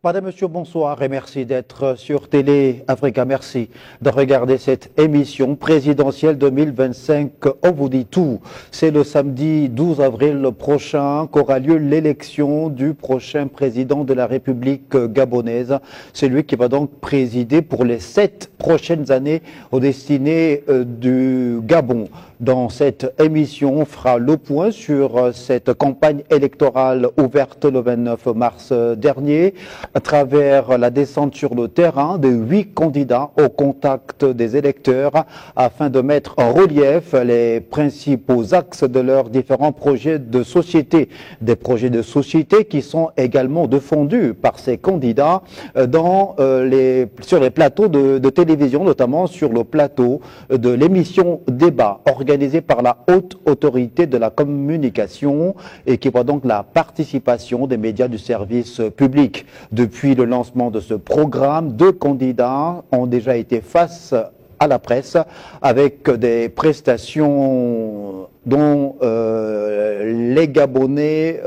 Madame, Monsieur, bonsoir et merci d'être sur Télé Africa. Merci de regarder cette émission présidentielle 2025. On vous dit tout. C'est le samedi 12 avril prochain qu'aura lieu l'élection du prochain président de la République gabonaise. C'est lui qui va donc présider pour les 7 prochaines années aux destinées du Gabon. Dans cette émission, on fera le point sur cette campagne électorale ouverte le 29 mars dernier à travers la descente sur le terrain de 8 candidats au contact des électeurs afin de mettre en relief les principaux axes de leurs différents projets de société. Des projets de société qui sont également défendus par ces candidats sur les plateaux de télévision, notamment sur le plateau de l'émission Débat organisée par la haute autorité de la communication et qui voit donc la participation des médias du service public. Depuis le lancement de ce programme, 2 candidats ont déjà été face à la presse avec des prestations dont les Gabonais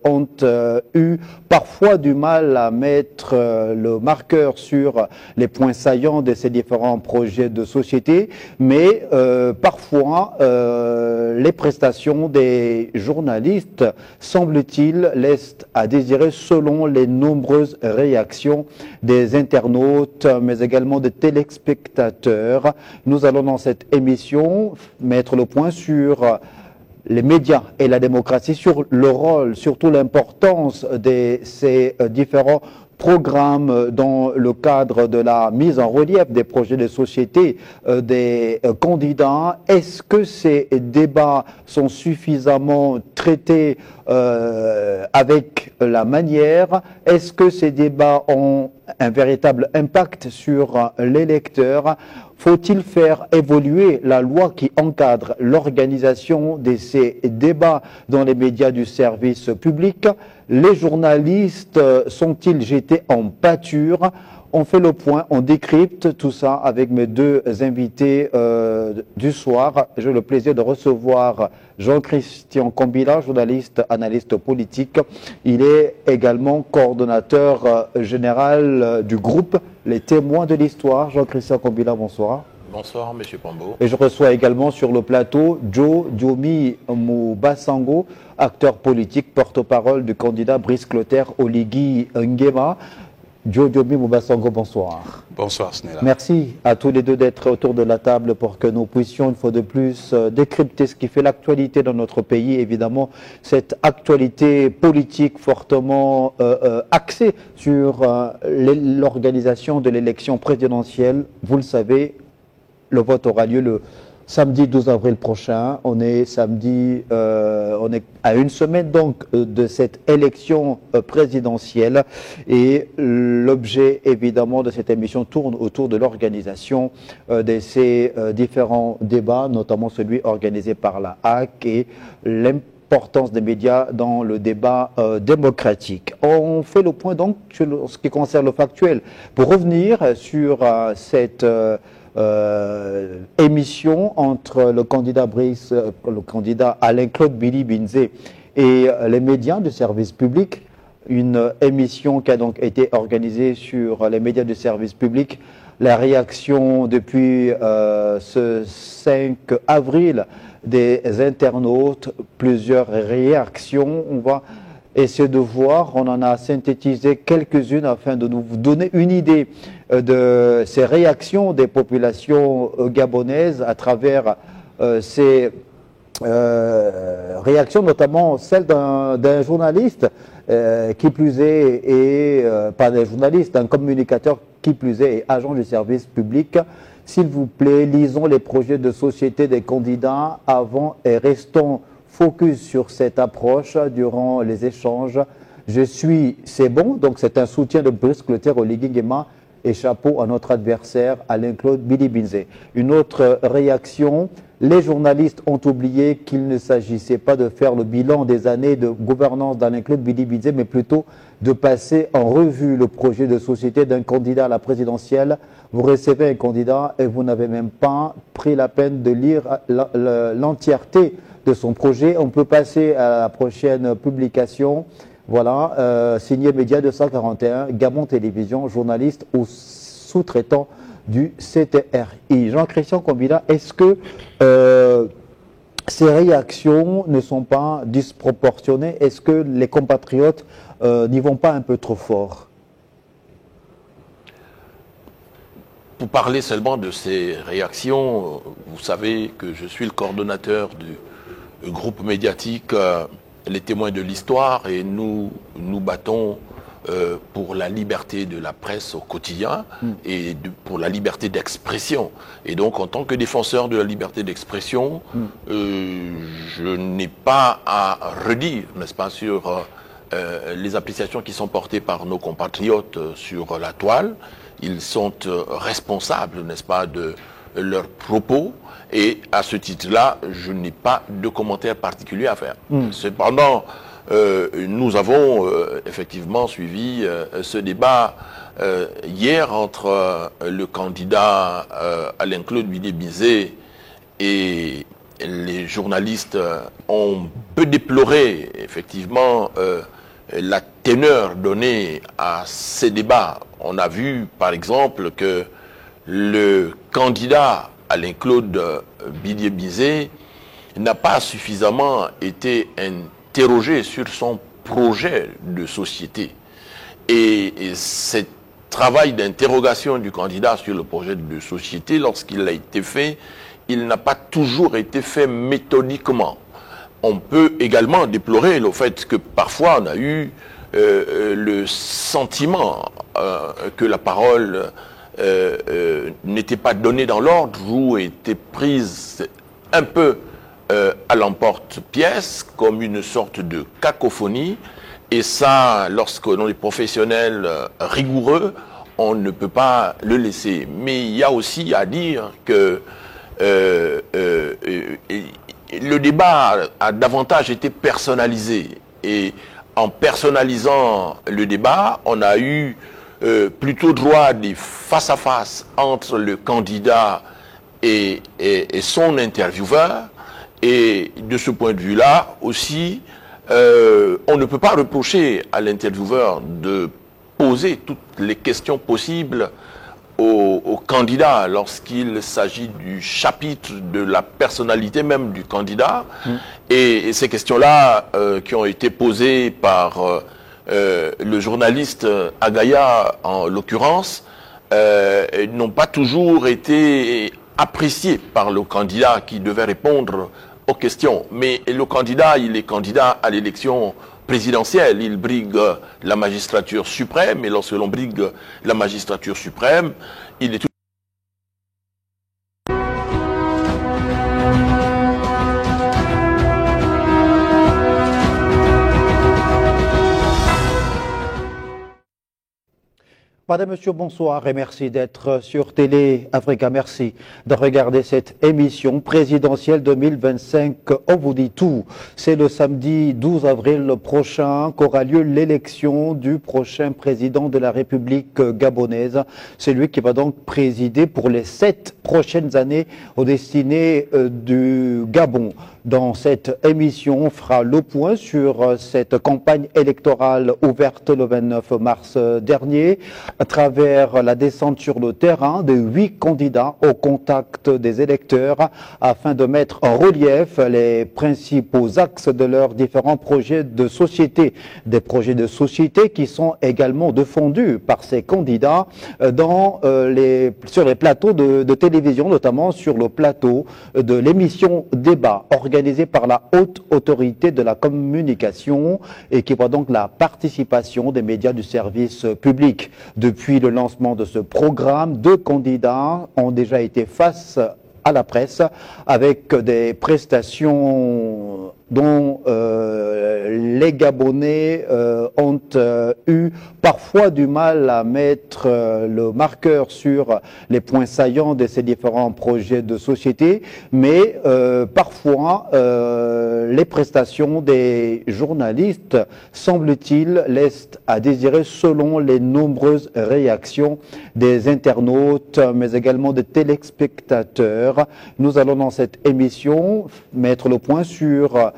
ont eu parfois du mal à mettre le marqueur sur les points saillants de ces différents projets de société, mais parfois les prestations des journalistes, semble-t-il, laissent à désirer selon les nombreuses réactions des internautes, mais également des téléspectateurs. Nous allons dans cette émission mettre le point sur les médias et la démocratie, sur le rôle, surtout l'importance de ces différents programmes dans le cadre de la mise en relief des projets de société des candidats. Est-ce que ces débats sont suffisamment traités avec la manière? Est-ce que ces débats ont un véritable impact sur l'électeur? Faut-il faire évoluer la loi qui encadre l'organisation de ces débats dans les médias du service public? Les journalistes sont-ils jetés en pâture? On fait le point, on décrypte tout ça avec mes 2 invités du soir. J'ai le plaisir de recevoir Jean-Christian Kombila, journaliste, analyste politique. Il est également coordonnateur général du groupe Les Témoins de l'Histoire. Jean-Christian Kombila, bonsoir. Bonsoir, M. Pambo. Et je reçois également sur le plateau Joe Diomi Moubasango, acteur politique, porte-parole du candidat Brice Clotaire Oligui Nguema. Joe Diomi Moubasango, bonsoir. Bonsoir, Snella. Merci à tous les deux d'être autour de la table pour que nous puissions une fois de plus décrypter ce qui fait l'actualité dans notre pays. Évidemment, cette actualité politique fortement axée sur l'organisation de l'élection présidentielle. Vous le savez, le vote aura lieu le samedi 12 avril prochain. On est à une semaine donc de cette élection présidentielle et l'objet évidemment de cette émission tourne autour de l'organisation de ces différents débats, notamment celui organisé par la HAC et l'importance des médias dans le débat démocratique. On fait le point donc sur ce qui concerne le factuel. Pour revenir sur cette émission entre le candidat Alain-Claude Billy-Binzé et les médias du service public, une émission qui a donc été organisée sur les médias du service public. La réaction depuis ce 5 avril des internautes, plusieurs réactions, on va essayer de voir, on en a synthétisé quelques-unes afin de nous donner une idée de ces réactions des populations gabonaises à travers ces réactions, notamment celle d'un journaliste qui plus est, et pas d'un journaliste, d'un communicateur qui plus est, et agent du service public. S'il vous plaît, lisons les projets de société des candidats avant et restons focus sur cette approche durant les échanges. C'est bon, donc c'est un soutien de Brice Clotaire Oligui Nguema et chapeau à notre adversaire Alain-Claude Billy-Binzé. Une autre réaction, les journalistes ont oublié qu'il ne s'agissait pas de faire le bilan des années de gouvernance d'Alain-Claude Billy-Binzé, mais plutôt de passer en revue le projet de société d'un candidat à la présidentielle. Vous recevez un candidat et vous n'avez même pas pris la peine de lire l'entièreté de son projet. On peut passer à la prochaine publication. Voilà, signé Média 241, Gabon Télévision, journaliste ou sous-traitant du CTRI. Jean-Christian Kombila, est-ce que ces réactions ne sont pas disproportionnées? Est-ce que les compatriotes n'y vont pas un peu trop fort? Pour parler seulement de ces réactions, vous savez que je suis le coordonnateur du groupe médiatique Les Témoins de l'Histoire et nous nous battons pour la liberté de la presse au quotidien et pour la liberté d'expression. Et donc, en tant que défenseur de la liberté d'expression, je n'ai pas à redire, n'est-ce pas, sur les appréciations qui sont portées par nos compatriotes sur la toile. Ils sont responsables, n'est-ce pas, de leurs propos. Et à ce titre-là, je n'ai pas de commentaire particulier à faire. Cependant, nous avons effectivement suivi ce débat hier entre le candidat Alain-Claude Bidet-Bizet et les journalistes ont peu déploré effectivement la teneur donnée à ces débats. On a vu par exemple que le candidat Alain-Claude Bidet-Bizet n'a pas suffisamment été interrogé sur son projet de société. Et ce travail d'interrogation du candidat sur le projet de société, lorsqu'il a été fait, il n'a pas toujours été fait méthodiquement. On peut également déplorer le fait que parfois on a eu le sentiment que la parole n'était pas donnée dans l'ordre ou était prise un peu à l'emporte-pièce, comme une sorte de cacophonie. Et ça, lorsque l'on est professionnel rigoureux, on ne peut pas le laisser. Mais il y a aussi à dire que le débat a davantage été personnalisé. Et en personnalisant le débat, on a eu plutôt droit à des face-à-face entre le candidat et son intervieweur. Et de ce point de vue-là aussi, on ne peut pas reprocher à l'intervieweur de poser toutes les questions possibles au candidat lorsqu'il s'agit du chapitre de la personnalité même du candidat. Et ces questions-là qui ont été posées par le journaliste Agaya en l'occurrence n'ont pas toujours été appréciées par le candidat qui devait répondre aux questions. Mais le candidat, il est candidat à l'élection présidentielle. Il brigue la magistrature suprême. Et lorsque l'on brigue la magistrature suprême, il est tout... Madame, Monsieur, bonsoir et merci d'être sur Télé Africa. Merci de regarder cette émission présidentielle 2025. On vous dit tout. C'est le samedi 12 avril prochain qu'aura lieu l'élection du prochain président de la République gabonaise. C'est lui qui va donc présider pour les 7 prochaines années aux destinées du Gabon. Dans cette émission, on fera le point sur cette campagne électorale ouverte le 29 mars dernier à travers la descente sur le terrain de 8 candidats au contact des électeurs afin de mettre en relief les principaux axes de leurs différents projets de société. Des projets de société qui sont également défendus par ces candidats sur les plateaux de télévision, notamment sur le plateau de l'émission Débat organisée par la haute autorité de la communication et qui voit donc la participation des médias du service public. Depuis le lancement de ce programme, 2 candidats ont déjà été face à la presse avec des prestations dont les Gabonais ont eu parfois du mal à mettre le marqueur sur les points saillants de ces différents projets de société, mais parfois les prestations des journalistes, semble-t-il, laissent à désirer selon les nombreuses réactions des internautes, mais également des téléspectateurs. Nous allons dans cette émission mettre le point sur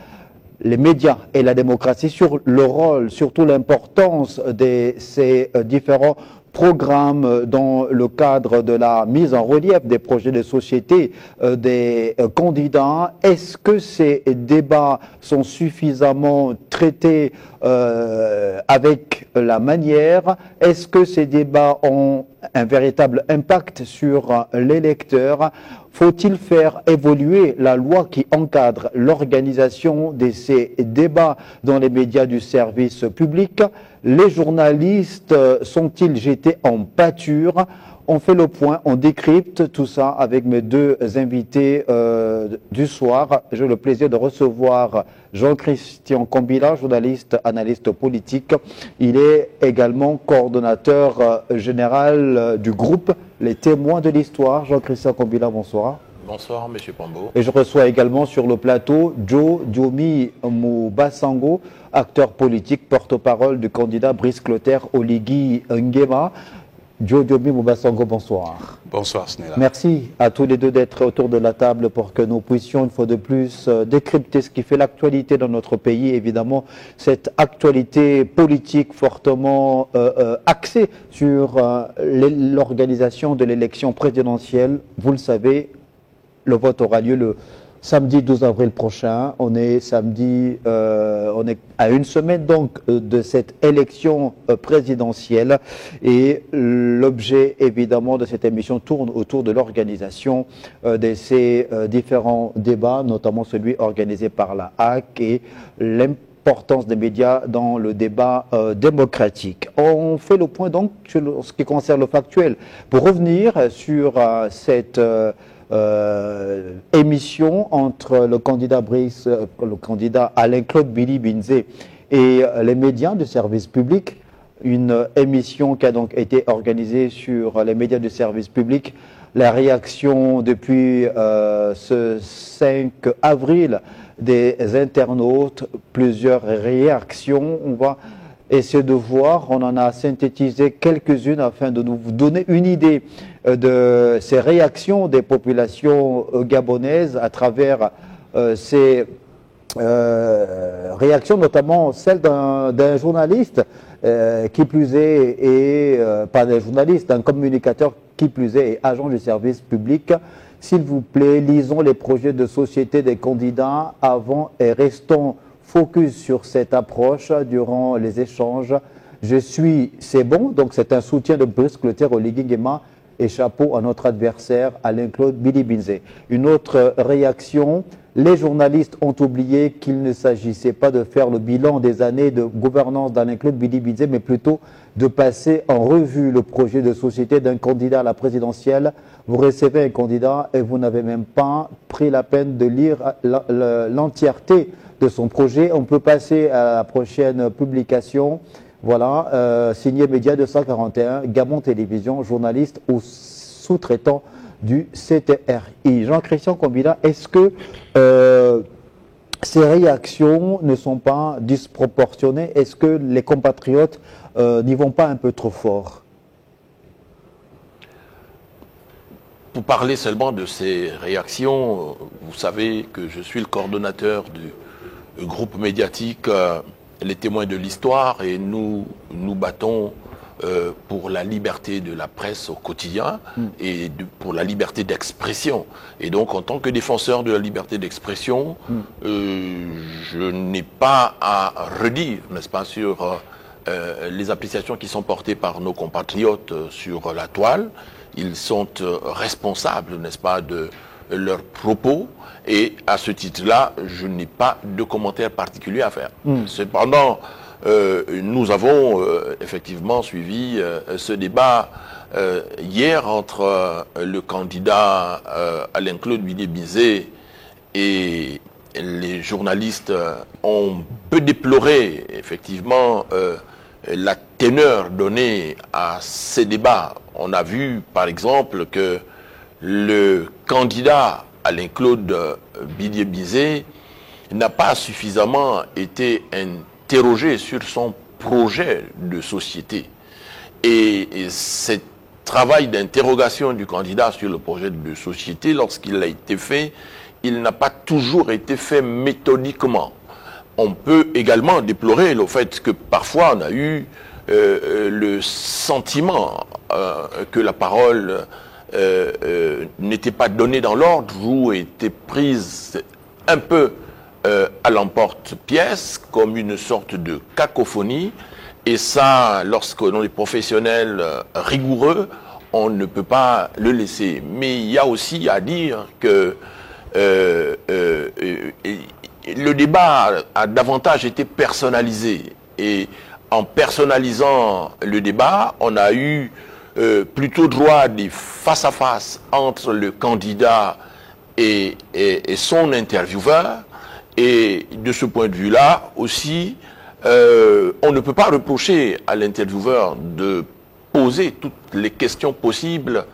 les médias et la démocratie, sur le rôle, surtout l'importance de ces différents programmes dans le cadre de la mise en relief des projets de société des candidats. Est-ce que ces débats sont suffisamment traités avec la manière? Est-ce que ces débats ont un véritable impact sur l'électeur? Faut-il faire évoluer la loi qui encadre l'organisation de ces débats dans les médias du service public? Les journalistes sont-ils jetés en pâture? On fait le point, on décrypte tout ça avec mes deux invités du soir. J'ai le plaisir de recevoir Jean-Christian Kombila, journaliste, analyste politique. Il est également coordonnateur général du groupe Les Témoins de l'Histoire. Jean-Christian Kombila, bonsoir. Bonsoir, M. Pambo. Et je reçois également sur le plateau Joe Diomi Mubasango, acteur politique, porte-parole du candidat Brice Clotaire Oligui Nguema. Joe Diomi Mubasango, bonsoir. Bonsoir, Snella. Merci à tous les deux d'être autour de la table pour que nous puissions une fois de plus décrypter ce qui fait l'actualité dans notre pays. Évidemment, cette actualité politique fortement axée sur l'organisation de l'élection présidentielle. Vous le savez, le vote aura lieu le samedi 12 avril prochain. On est samedi, on est à une semaine donc de cette élection présidentielle, et l'objet évidemment de cette émission tourne autour de l'organisation de ces différents débats, notamment celui organisé par la HAC et l'importance des médias dans le débat démocratique. On fait le point donc sur ce qui concerne le factuel. Pour revenir sur cette émission entre le candidat Brice, le candidat Alain-Claude Billy-Binzé et les médias du service public, une émission qui a donc été organisée sur les médias du service public. La réaction depuis ce 5 avril des internautes, plusieurs réactions. On va essayer de voir, on en a synthétisé quelques-unes afin de nous donner une idée de ces réactions des populations gabonaises à travers ces réactions, notamment celle d'un journaliste qui plus est, et pas d'un journaliste, d'un communicateur qui plus est, et agent du service public. S'il vous plaît, lisons les projets de société des candidats avant et restons focus sur cette approche durant les échanges. Je suis, c'est bon, donc c'est un soutien de Brice Clotaire Oligui Nguema, et chapeau à notre adversaire Alain-Claude Billy-Binzé. Une autre réaction, les journalistes ont oublié qu'il ne s'agissait pas de faire le bilan des années de gouvernance d'Alain-Claude Billy-Binzé, mais plutôt de passer en revue le projet de société d'un candidat à la présidentielle. Vous recevez un candidat et vous n'avez même pas pris la peine de lire l'entièreté de son projet. On peut passer à la prochaine publication. Voilà, signé Média 241, Gabon Télévision, journaliste ou sous-traitant du CTRI. Jean-Christian Kombila, est-ce que ces réactions ne sont pas disproportionnées? Est-ce que les compatriotes n'y vont pas un peu trop fort? Pour parler seulement de ces réactions, vous savez que je suis le coordonnateur du groupe médiatique Les Témoins de l'Histoire, et nous nous battons pour la liberté de la presse au quotidien et pour la liberté d'expression. Et donc, en tant que défenseur de la liberté d'expression, je n'ai pas à redire, n'est-ce pas, sur les appréciations qui sont portées par nos compatriotes sur la toile. Ils sont responsables, n'est-ce pas, de leurs propos, et à ce titre-là, je n'ai pas de commentaire particulier à faire. Cependant, nous avons effectivement suivi ce débat hier entre le candidat Alain-Claude Billy-Binzé et les journalistes. On peut déplorer effectivement la teneur donnée à ces débats. On a vu par exemple que le candidat Alain-Claude Billy-Binzé n'a pas suffisamment été interrogé sur son projet de société. Et ce travail d'interrogation du candidat sur le projet de société, lorsqu'il a été fait, il n'a pas toujours été fait méthodiquement. on peut également déplorer le fait que parfois on a eu le sentiment que la parole n'était pas donnée dans l'ordre ou était prise un peu à l'emporte-pièce, comme une sorte de cacophonie. Et ça, lorsque l'on est professionnel rigoureux, on ne peut pas le laisser. Mais il y a aussi à dire que le débat a davantage été personnalisé. Et en personnalisant le débat, on a eu plutôt droit à des face-à-face entre le candidat et son intervieweur. Et de ce point de vue-là aussi, on ne peut pas reprocher à l'intervieweur de poser toutes les questions possibles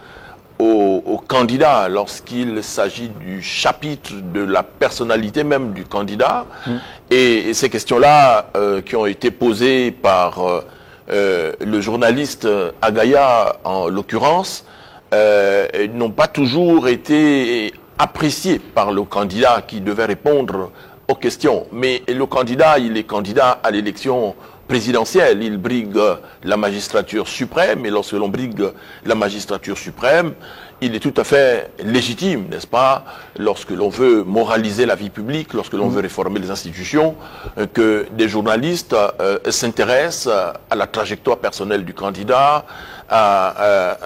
au candidat lorsqu'il s'agit du chapitre de la personnalité même du candidat. Et ces questions-là qui ont été posées par le journaliste Agaya en l'occurrence n'ont pas toujours été appréciées par le candidat qui devait répondre aux questions. Mais le candidat, il est candidat à l'élection présidentielle. Il brigue la magistrature suprême, et lorsque l'on brigue la magistrature suprême, il est tout à fait légitime, n'est-ce pas, lorsque l'on veut moraliser la vie publique, lorsque l'on veut réformer les institutions, que des journalistes s'intéressent à la trajectoire personnelle du candidat, à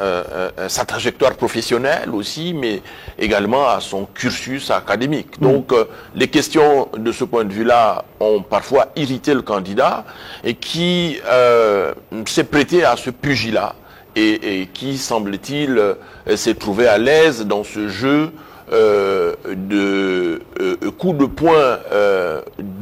sa trajectoire professionnelle aussi, mais également à son cursus académique. Donc, les questions de ce point de vue-là ont parfois irrité le candidat et qui s'est prêté à ce pugilat et qui, semble-t-il, s'est trouvé à l'aise dans ce jeu de coups de poing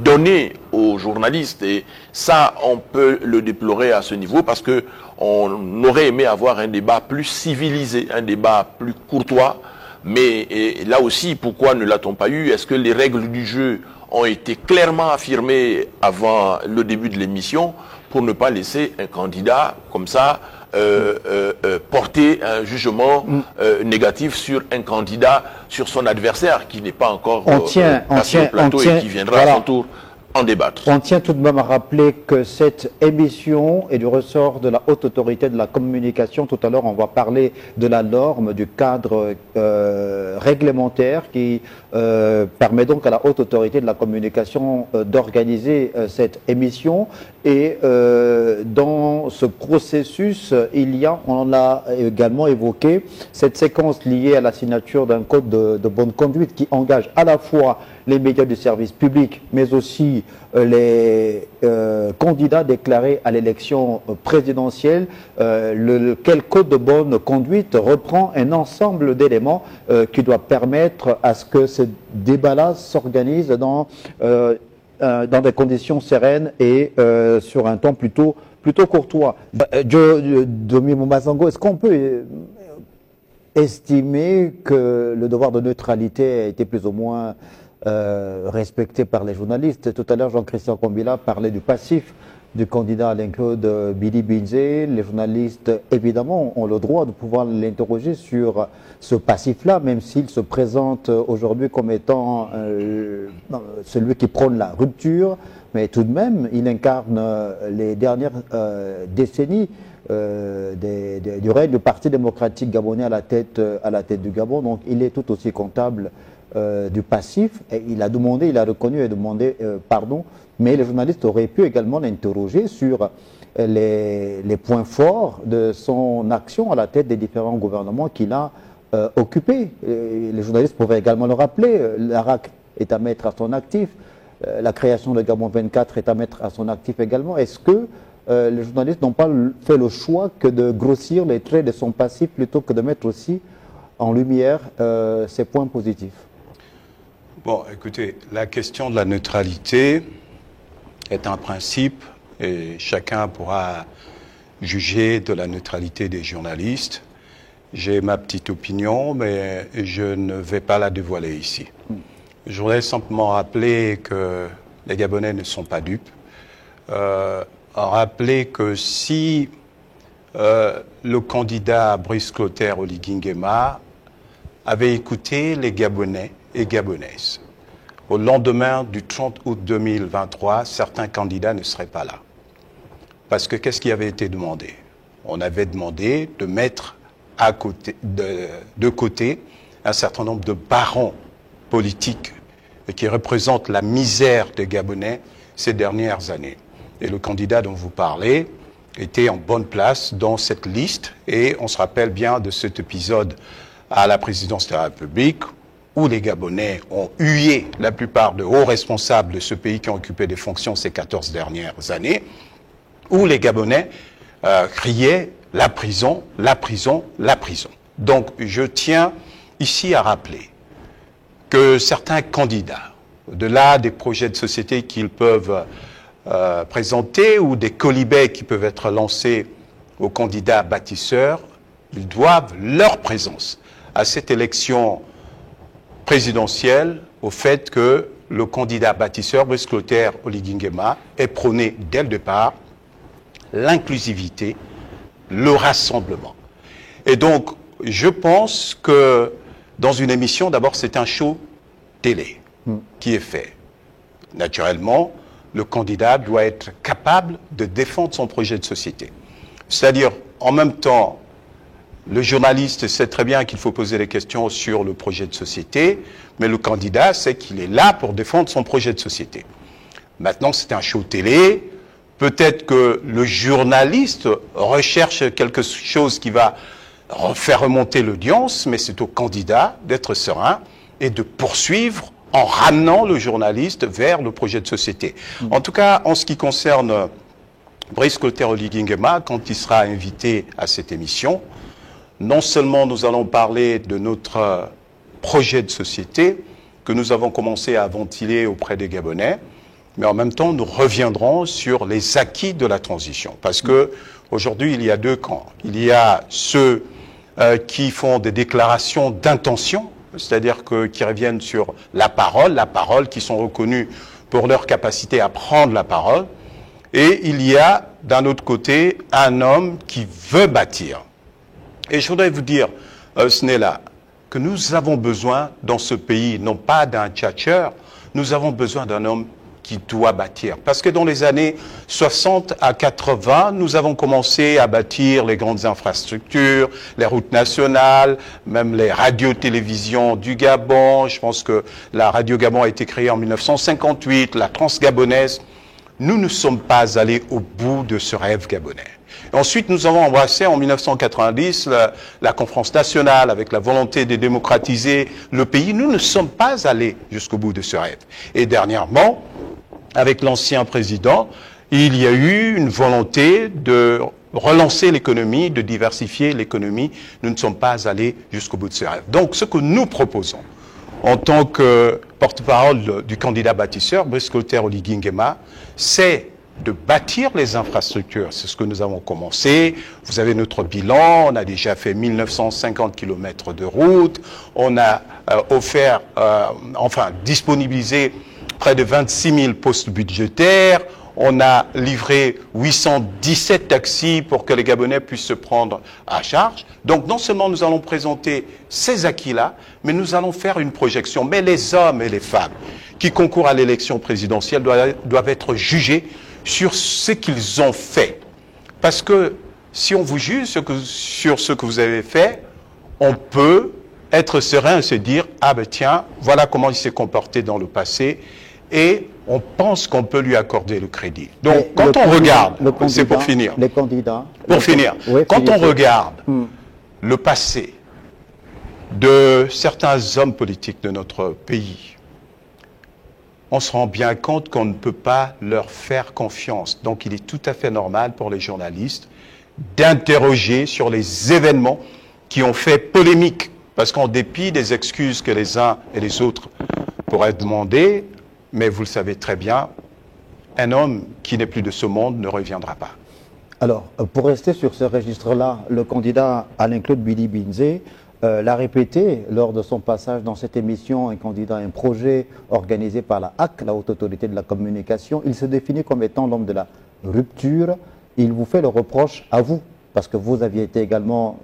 donnés aux journalistes. Et ça, on peut le déplorer à ce niveau parce que on aurait aimé avoir un débat plus civilisé, un débat plus courtois. Mais là aussi, pourquoi ne l'a-t-on pas eu? Est-ce que les règles du jeu ont été clairement affirmées avant le début de l'émission pour ne pas laisser un candidat comme ça porter un jugement négatif sur un candidat, sur son adversaire qui n'est pas encore sur le plateau et qui viendra à son tour en débattre. On tient tout de même à rappeler que cette émission est du ressort de la Haute Autorité de la Communication. Tout à l'heure, on va parler de la norme, du cadre réglementaire qui permet donc à la Haute Autorité de la Communication d'organiser cette émission. Et dans ce processus, il y a, on l'a également évoqué, cette séquence liée à la signature d'un code de bonne conduite qui engage à la fois les médias du service public, mais aussi les candidats déclarés à l'élection présidentielle. Quel code de bonne conduite reprend un ensemble d'éléments qui doit permettre à ce que ce débat-là s'organise dans des conditions sereines et sur un temps plutôt courtois. Domi Moumazango, est-ce qu'on peut estimer que le devoir de neutralité a été plus ou moins respecté par les journalistes? Tout à l'heure, Jean-Christian Kombila parlait du passif du candidat Alain-Claude Billy Binzé. Les journalistes, évidemment, ont le droit de pouvoir l'interroger sur ce passif-là, même s'il se présente aujourd'hui comme étant celui qui prône la rupture. Mais tout de même, il incarne les dernières décennies du règne du Parti démocratique gabonais à la tête du Gabon. Donc, il est tout aussi comptable du passif. Et il a reconnu et demandé pardon. Mais les journalistes auraient pu également l'interroger sur les points forts de son action à la tête des différents gouvernements qu'il a occupés. Les journalistes pouvaient également le rappeler. L'ARAC est à mettre à son actif. La création de Gabon 24 est à mettre à son actif également. Est-ce que les journalistes n'ont pas fait le choix que de grossir les traits de son passif plutôt que de mettre aussi en lumière ses points positifs? Bon, écoutez, la question de la neutralité est un principe et chacun pourra juger de la neutralité des journalistes. J'ai ma petite opinion, mais je ne vais pas la dévoiler ici. Je voudrais simplement rappeler que les Gabonais ne sont pas dupes. Rappeler que si le candidat Brice Clotaire Oligui Nguema avait écouté les Gabonais et Gabonaises, au lendemain du 30 août 2023, certains candidats ne seraient pas là. Parce que qu'est-ce qui avait été demandé? On avait demandé de mettre de côté un certain nombre de barons politiques qui représentent la misère des Gabonais ces dernières années. Et le candidat dont vous parlez était en bonne place dans cette liste. Et on se rappelle bien de cet épisode à la présidence de la République où les Gabonais ont hué la plupart de hauts responsables de ce pays qui ont occupé des fonctions ces 14 dernières années, où les Gabonais criaient « la prison, la prison, la prison ». Donc je tiens ici à rappeler que certains candidats, au-delà des projets de société qu'ils peuvent présenter ou des colibets qui peuvent être lancés aux candidats bâtisseurs, ils doivent leur présence à cette élection présidentielle au fait que le candidat bâtisseur, Brice Clotaire Oligui Nguema, ait prôné dès le départ l'inclusivité, le rassemblement. Et donc, je pense que dans une émission, d'abord, c'est un show télé qui est fait. Naturellement, le candidat doit être capable de défendre son projet de société. C'est-à-dire, en même temps, le journaliste sait très bien qu'il faut poser des questions sur le projet de société, mais le candidat sait qu'il est là pour défendre son projet de société. Maintenant, c'est un show télé. Peut-être que le journaliste recherche quelque chose qui va faire remonter l'audience, mais c'est au candidat d'être serein et de poursuivre en ramenant le journaliste vers le projet de société. En tout cas, en ce qui concerne Brice Clotaire Oligui Nguema, quand il sera invité à cette émission, non seulement nous allons parler de notre projet de société que nous avons commencé à ventiler auprès des Gabonais, mais en même temps, nous reviendrons sur les acquis de la transition. Parce que aujourd'hui, il y a deux camps. Il y a ceux qui font des déclarations d'intention, c'est-à-dire qui reviennent sur la parole, qui sont reconnus pour leur capacité à prendre la parole. Et il y a, d'un autre côté, un homme qui veut bâtir. Et je voudrais vous dire, Snella, que nous avons besoin dans ce pays, non pas d'un tchatcheur, nous avons besoin d'un homme qui doit bâtir. Parce que dans les années 60 à 80, nous avons commencé à bâtir les grandes infrastructures, les routes nationales, même les radios-télévisions du Gabon. Je pense que la Radio Gabon a été créée en 1958, la Transgabonaise. Nous ne sommes pas allés au bout de ce rêve gabonais. Ensuite, nous avons embrassé en 1990 la conférence nationale avec la volonté de démocratiser le pays. Nous ne sommes pas allés jusqu'au bout de ce rêve. Et dernièrement, avec l'ancien président, il y a eu une volonté de relancer l'économie, de diversifier l'économie. Nous ne sommes pas allés jusqu'au bout de ce rêve. Donc, ce que nous proposons en tant que porte-parole du candidat bâtisseur, Brice Clotaire Oligui Nguema, c'est de bâtir les infrastructures. C'est ce que nous avons commencé. Vous avez notre bilan. On a déjà fait 1950 km de route. On a disponibilisé près de 26 000 postes budgétaires. On a livré 817 taxis pour que les Gabonais puissent se prendre à charge. Donc non seulement nous allons présenter ces acquis-là, mais nous allons faire une projection. Mais les hommes et les femmes qui concourent à l'élection présidentielle doivent être jugés sur ce qu'ils ont fait. Parce que si on vous juge sur ce que vous avez fait, on peut être serein et se dire « Ah ben tiens, voilà comment il s'est comporté dans le passé » et on pense qu'on peut lui accorder le crédit. Donc quand on regarde, c'est pour finir. Les candidats. Pour finir, oui, quand on regarde le passé de certains hommes politiques de notre pays, on se rend bien compte qu'on ne peut pas leur faire confiance. Donc il est tout à fait normal pour les journalistes d'interroger sur les événements qui ont fait polémique. Parce qu'en dépit des excuses que les uns et les autres pourraient demander, mais vous le savez très bien, un homme qui n'est plus de ce monde ne reviendra pas. Alors, pour rester sur ce registre-là, le candidat Alain-Claude Billy Binzé l'a répété lors de son passage dans cette émission, un candidat à un projet organisé par la HAC, la Haute Autorité de la Communication. Il se définit comme étant l'homme de la rupture. Il vous fait le reproche à vous, parce que vous aviez été également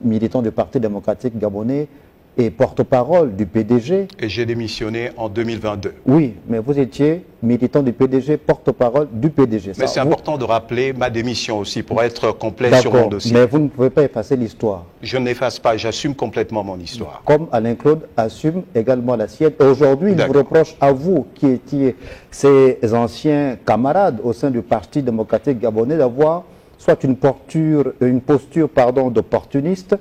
militant du Parti démocratique gabonais, et porte-parole du PDG. Et j'ai démissionné en 2022. Oui, mais vous étiez militant du PDG, porte-parole du PDG. Mais c'est important de rappeler ma démission aussi pour être complet sur mon dossier. Mais vous ne pouvez pas effacer l'histoire. Je n'efface pas, j'assume complètement mon histoire. Comme Alain Claude assume également la sienne. Aujourd'hui, il vous reproche à vous, qui étiez ses anciens camarades au sein du Parti démocratique gabonais, d'avoir soit une posture d'opportuniste.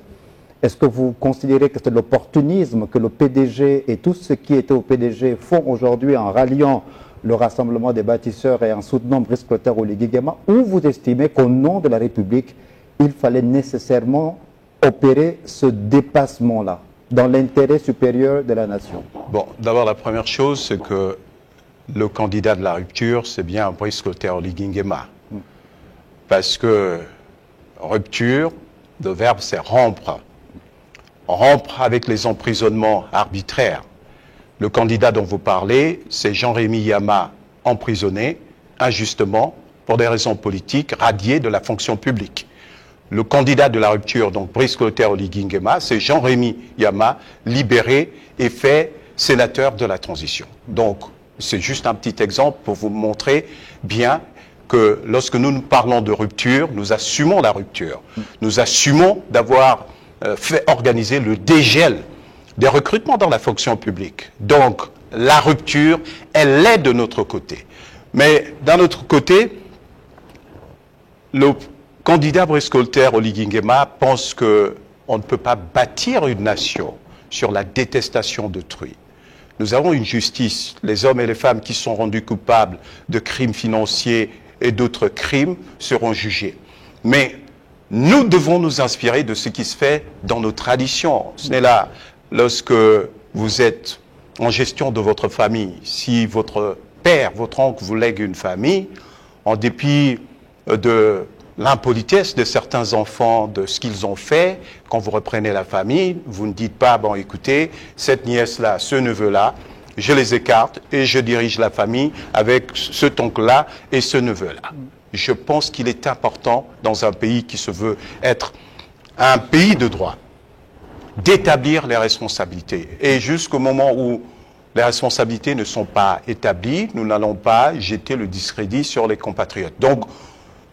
Est-ce que vous considérez que c'est l'opportunisme que le PDG et tous ceux qui étaient au PDG font aujourd'hui en ralliant le Rassemblement des bâtisseurs et en soutenant Brice Clotaire Oligui Nguema, ou vous estimez qu'au nom de la République, il fallait nécessairement opérer ce dépassement-là dans l'intérêt supérieur de la nation? Bon, d'abord, la première chose, c'est que le candidat de la rupture, c'est bien Brice Clotaire Oligui Nguema. Parce que rupture, le verbe, c'est rompre. Rompre avec les emprisonnements arbitraires. Le candidat dont vous parlez, c'est Jean-Rémy Yama, emprisonné injustement pour des raisons politiques, radié de la fonction publique. Le candidat de la rupture, donc Brice Clotaire Oligui Nguema, c'est Jean-Rémy Yama, libéré et fait sénateur de la transition. Donc, c'est juste un petit exemple pour vous montrer bien que lorsque nous parlons de rupture, nous assumons la rupture. Nous assumons d'avoir fait organiser le dégel des recrutements dans la fonction publique. Donc, la rupture, elle est de notre côté. Mais d'un autre côté, le candidat Brice Clotaire Oligui Nguema pense qu'on ne peut pas bâtir une nation sur la détestation d'autrui. Nous avons une justice. Les hommes et les femmes qui sont rendus coupables de crimes financiers et d'autres crimes seront jugés. Mais nous devons nous inspirer de ce qui se fait dans nos traditions. Ce n'est là, lorsque vous êtes en gestion de votre famille, si votre père, votre oncle vous lègue une famille, en dépit de l'impolitesse de certains enfants, de ce qu'ils ont fait, quand vous reprenez la famille, vous ne dites pas, bon écoutez, cette nièce-là, ce neveu-là, je les écarte et je dirige la famille avec cet oncle-là et ce neveu-là. Je pense qu'il est important, dans un pays qui se veut être un pays de droit, d'établir les responsabilités. Et jusqu'au moment où les responsabilités ne sont pas établies, nous n'allons pas jeter le discrédit sur les compatriotes. Donc,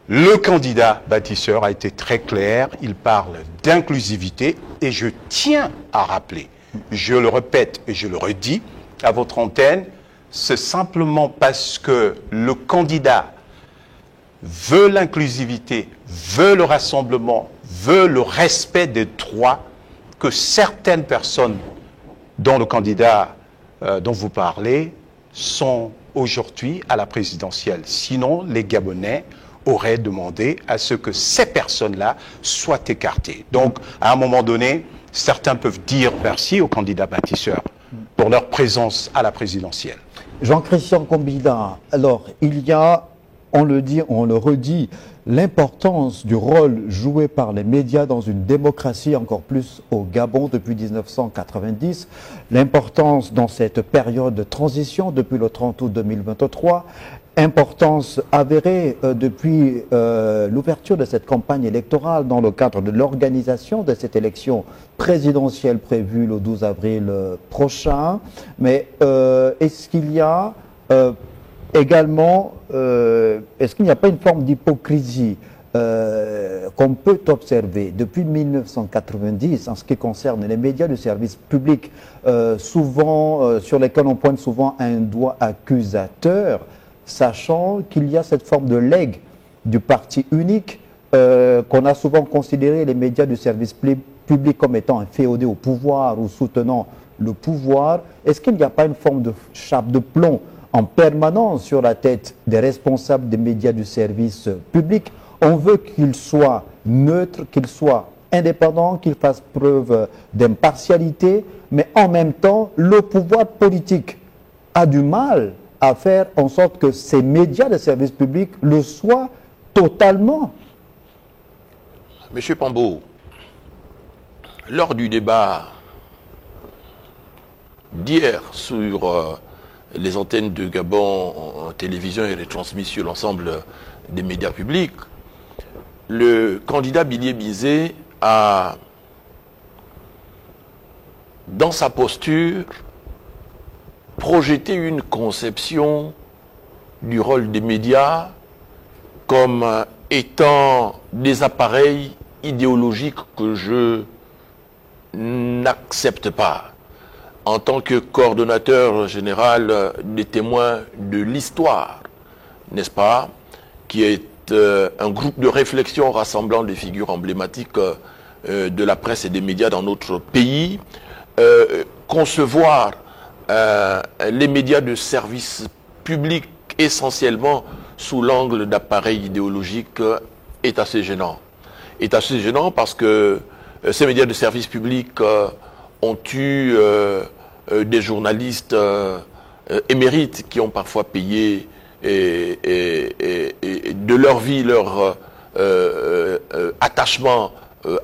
le candidat bâtisseur a été très clair, il parle d'inclusivité et je tiens à rappeler, je le répète et je le redis à votre antenne, c'est simplement parce que le candidat veut l'inclusivité, veut le rassemblement, veut le respect des droits que certaines personnes dont le candidat dont vous parlez sont aujourd'hui à la présidentielle. Sinon, les Gabonais auraient demandé à ce que ces personnes-là soient écartées. Donc, à un moment donné, certains peuvent dire merci aux candidats bâtisseurs pour leur présence à la présidentielle. Jean-Christian Combida, alors, il y a, on le dit, on le redit, l'importance du rôle joué par les médias dans une démocratie, encore plus au Gabon depuis 1990, l'importance dans cette période de transition depuis le 30 août 2023, importance avérée depuis l'ouverture de cette campagne électorale dans le cadre de l'organisation de cette élection présidentielle prévue le 12 avril prochain. Mais est-ce qu'il y a également, est-ce qu'il n'y a pas une forme d'hypocrisie qu'on peut observer depuis 1990 en ce qui concerne les médias du service public, souvent sur lesquels on pointe souvent un doigt accusateur, sachant qu'il y a cette forme de legs du parti unique, qu'on a souvent considéré les médias du service public comme étant inféodés au pouvoir ou soutenant le pouvoir. Est-ce qu'il n'y a pas une forme de chape de plomb en permanence sur la tête des responsables des médias du service public? On veut qu'ils soient neutres, qu'ils soient indépendants, qu'ils fassent preuve d'impartialité, mais en même temps, le pouvoir politique a du mal à faire en sorte que ces médias de service public le soient totalement. Monsieur Pambo, lors du débat d'hier sur les antennes de Gabon en télévision et retransmis sur l'ensemble des médias publics, le candidat Bilier Bizet a dans sa posture, projeter une conception du rôle des médias comme étant des appareils idéologiques que je n'accepte pas. En tant que coordonnateur général des témoins de l'histoire, n'est-ce pas, qui est un groupe de réflexion rassemblant des figures emblématiques de la presse et des médias dans notre pays, concevoir les médias de service public essentiellement sous l'angle d'appareils idéologiques est assez gênant. Est assez gênant parce que ces médias de service public ont eu des journalistes émérites qui ont parfois payé de leur vie leur attachement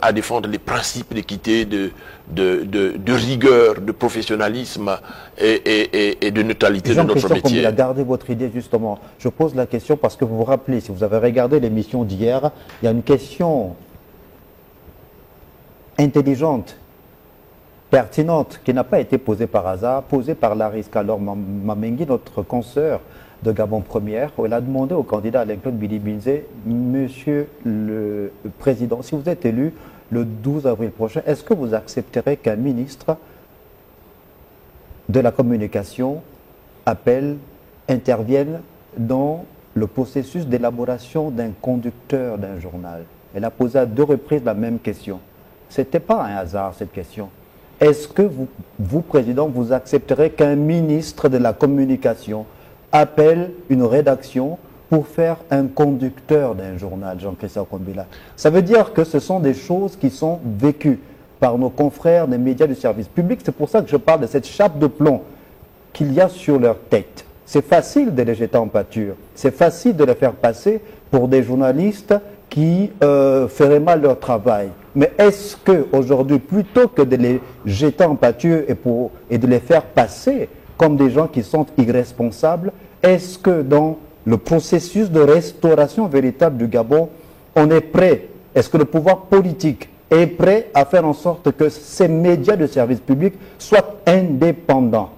à défendre les principes d'équité, de rigueur, de professionnalisme et de neutralité de notre métier. Jean-Christophe, gardez votre idée justement. Je pose la question parce que vous vous rappelez, si vous avez regardé l'émission d'hier, il y a une question intelligente, pertinente, qui n'a pas été posée par hasard, posée par Laris Kalor Mamengi, notre consoeur de Gabon Première, où elle a demandé au candidat Alain-Claude Bilibinze, Monsieur le Président, si vous êtes élu le 12 avril prochain, est-ce que vous accepterez qu'un ministre de la communication intervienne dans le processus d'élaboration d'un conducteur d'un journal? Elle a posé à 2 reprises la même question. Ce n'était pas un hasard cette question. Est-ce que vous, Président, vous accepterez qu'un ministre de la communication appelle une rédaction pour faire un conducteur d'un journal, Jean-Christophe Kombila? Ça veut dire que ce sont des choses qui sont vécues par nos confrères des médias du service public. C'est pour ça que je parle de cette chape de plomb qu'il y a sur leur tête. C'est facile de les jeter en pâture. C'est facile de les faire passer pour des journalistes qui feraient mal leur travail. Mais est-ce qu'aujourd'hui, plutôt que de les jeter en pâture et de les faire passer comme des gens qui sont irresponsables, est-ce que dans le processus de restauration véritable du Gabon, on est prêt, est-ce que le pouvoir politique est prêt à faire en sorte que ces médias de service public soient indépendants?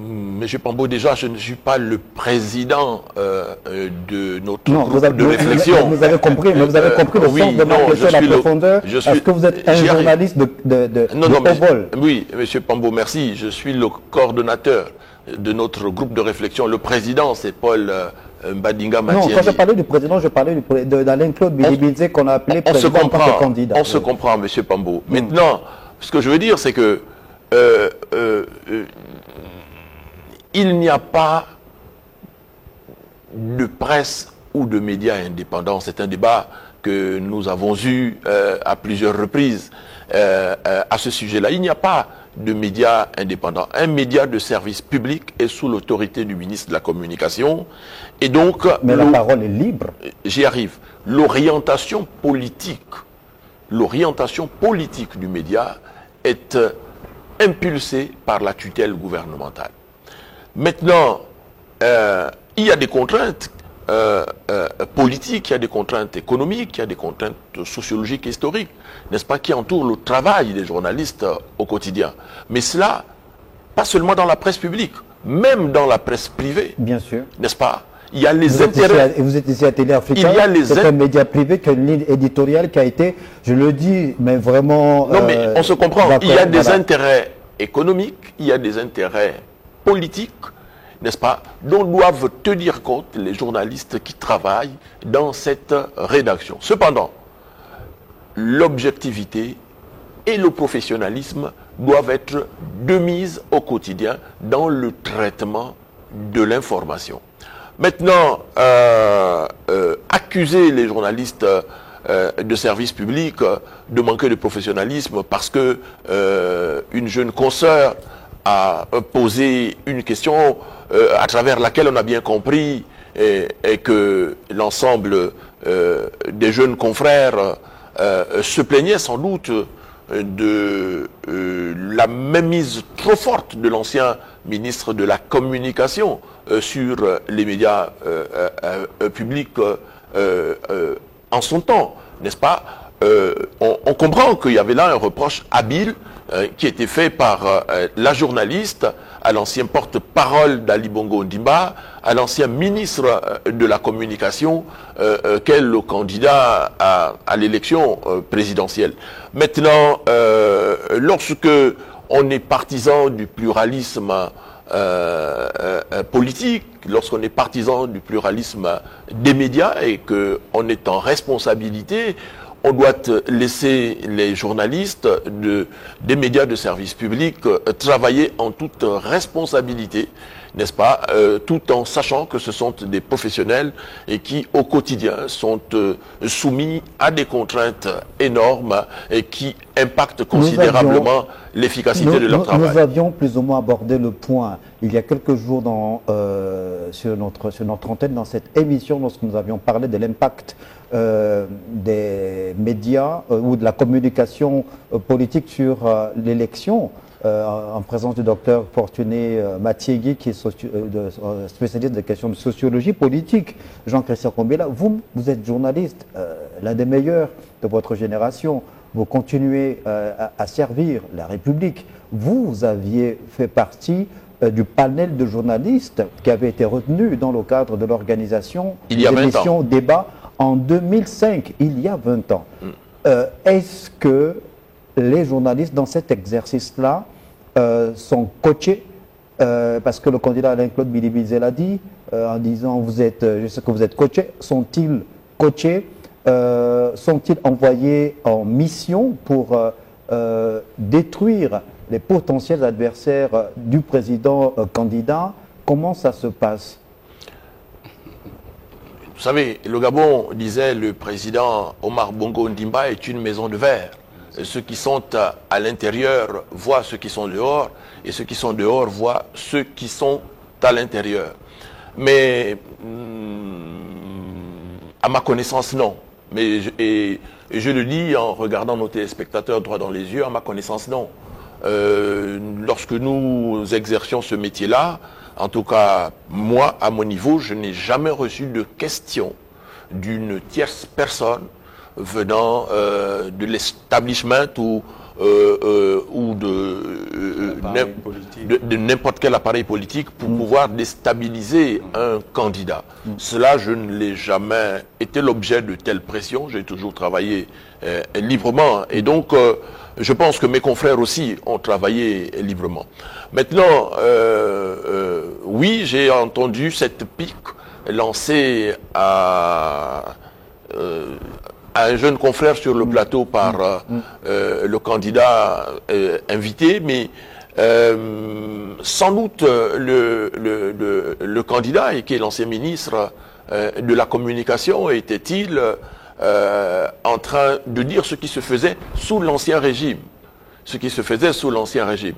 Monsieur Pambo, déjà, je ne suis pas le président de notre groupe de réflexion. Vous avez compris, mais vous avez compris le sens de ma question, la profondeur. Est-ce que vous êtes un journaliste de haut vol? Oui, monsieur Pambo, merci. Je suis le coordonnateur de notre groupe de réflexion. Le président, c'est Paul Mbadinga Matieni. Non, quand je parlais du président, je parlais d'Alain-Claude Bilibinze qu'on a appelé président en tant que candidat. On se comprend, monsieur Pambo. Maintenant, ce que je veux dire, c'est que il n'y a pas de presse ou de médias indépendants. C'est un débat que nous avons eu à plusieurs reprises à ce sujet-là. Il n'y a pas de médias indépendants. Un média de service public est sous l'autorité du ministre de la Communication. Et donc, mais la parole est libre. J'y arrive. L'orientation politique du média est impulsée par la tutelle gouvernementale. Maintenant, il y a des contraintes politiques, il y a des contraintes économiques, il y a des contraintes sociologiques et historiques, n'est-ce pas, qui entourent le travail des journalistes au quotidien. Mais cela, pas seulement dans la presse publique, même dans la presse privée. Bien sûr. N'est-ce pas? Il y a les intérêts. Vous êtes ici à Télé Africa. C'est un média privé qui a une ligne éditoriale qui a été, je le dis, mais vraiment... Non, mais on se comprend. Il y a des intérêts économiques, il y a des intérêts politiques, n'est-ce pas, dont doivent tenir compte les journalistes qui travaillent dans cette rédaction. Cependant, l'objectivité et le professionnalisme doivent être de mise au quotidien dans le traitement de l'information. Maintenant, accuser les journalistes de service public de manquer de professionnalisme parce que une jeune consoeur a posé une question à travers laquelle on a bien compris et que l'ensemble des jeunes confrères se plaignaient sans doute de la mainmise trop forte de l'ancien ministre de la Communication sur les médias publics en son temps, n'est-ce pas? on comprend qu'il y avait là un reproche habile qui était fait par la journaliste à l'ancien porte-parole d'Ali Bongo Ondimba, à l'ancien ministre de la Communication, qu'est le candidat à l'élection présidentielle. Maintenant, lorsque on est partisan du pluralisme politique, lorsqu'on est partisan du pluralisme des médias et qu'on est en responsabilité, on doit laisser les journalistes des médias de service public travailler en toute responsabilité, n'est-ce pas, tout en sachant que ce sont des professionnels et qui, au quotidien, sont soumis à des contraintes énormes et qui impactent considérablement l'efficacité de leur travail. Nous avions plus ou moins abordé le point il y a quelques jours sur notre antenne, dans cette émission, lorsque nous avions parlé de l'impact des médias ou de la communication politique sur l'élection, en présence du docteur Fortuné Mathiegui, qui est spécialiste des questions de sociologie politique. Jean-Christian Combela, vous êtes journaliste, l'un des meilleurs de votre génération. Vous continuez à servir la République. Vous aviez fait partie du panel de journalistes qui avait été retenu dans le cadre de l'organisation de l'émission Débat en 2005, il y a 20 ans. Est-ce que les journalistes dans cet exercice-là sont coachés parce que le candidat Alain-Claude Billy-Bilzé l'a dit en disant je sais que vous êtes coachés, sont-ils coachés, sont-ils envoyés en mission pour détruire les potentiels adversaires du président candidat? Comment ça se passe? Vous savez, le Gabon, disait le président Omar Bongo Ondimba, est une maison de verre. Ceux qui sont à l'intérieur voient ceux qui sont dehors, et ceux qui sont dehors voient ceux qui sont à l'intérieur. Mais, à ma connaissance, non. Mais je le dis en regardant nos téléspectateurs droit dans les yeux, à ma connaissance, non. Lorsque nous exercions ce métier-là, en tout cas, moi, à mon niveau, je n'ai jamais reçu de question d'une tierce personne venant de l'establishment ou de n'importe quel appareil politique pour pouvoir déstabiliser un candidat. Cela, je ne l'ai jamais été l'objet de telle pression. J'ai toujours travaillé librement. Et donc, je pense que mes confrères aussi ont travaillé librement. Maintenant, oui, j'ai entendu cette pique lancée à un jeune confrère sur le plateau par le candidat invité, mais sans doute le candidat, et qui est l'ancien ministre de la Communication, était-il en train de dire ce qui se faisait sous l'ancien régime. Ce qui se faisait sous l'ancien régime.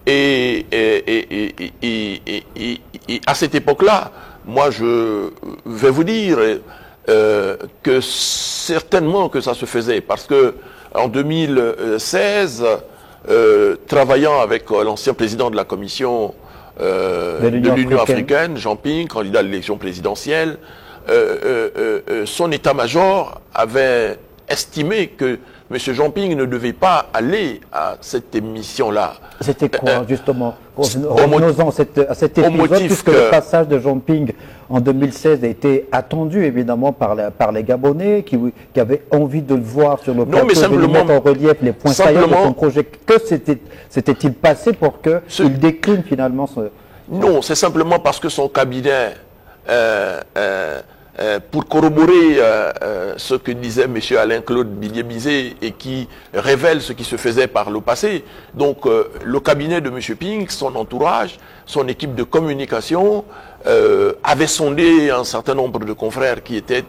Et à cette époque-là, moi je vais vous dire que certainement que ça se faisait, parce que en 2016, travaillant avec l'ancien président de la commission de l'Union africaine, Jean Ping, candidat à l'élection présidentielle, son état-major avait estimé que M. Jean Ping ne devait pas aller à cette émission-là. C'était quoi, justement? Revenons-en à cet épisode, puisque le passage de Jean Ping en 2016 a été attendu, évidemment, par les Gabonais, qui avaient envie de le voir sur le plateau, de mettre en relief les points saillants de son projet. Que s'était-il passé pour qu'il décline finalement ce... Non, c'est simplement parce que son cabinet... pour corroborer ce que disait M. Alain-Claude Billy-Bilzé et qui révèle ce qui se faisait par le passé. Donc le cabinet de M. Ping, son entourage, son équipe de communication avait sondé un certain nombre de confrères qui étaient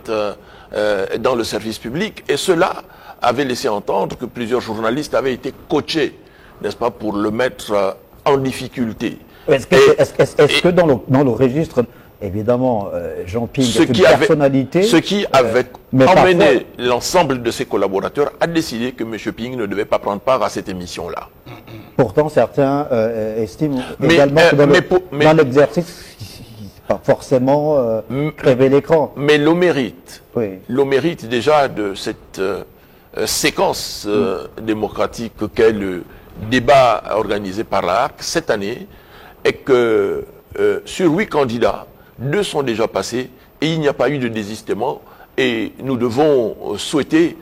dans le service public, et cela avait laissé entendre que plusieurs journalistes avaient été coachés, n'est-ce pas, pour le mettre en difficulté. Est-ce que dans le registre... Évidemment, Jean Ping est une personnalité. Ce qui avait emmené l'ensemble de ses collaborateurs à décider que M. Ping ne devait pas prendre part à cette émission-là. Pourtant, certains estiment également que dans l'exercice, pas forcément crever l'écran. Mais l'eau mérite déjà de cette séquence démocratique qu'est le débat organisé par l'ARC cette année est que sur 8 candidats, 2 sont déjà passés et il n'y a pas eu de désistement. Et nous devons souhaiter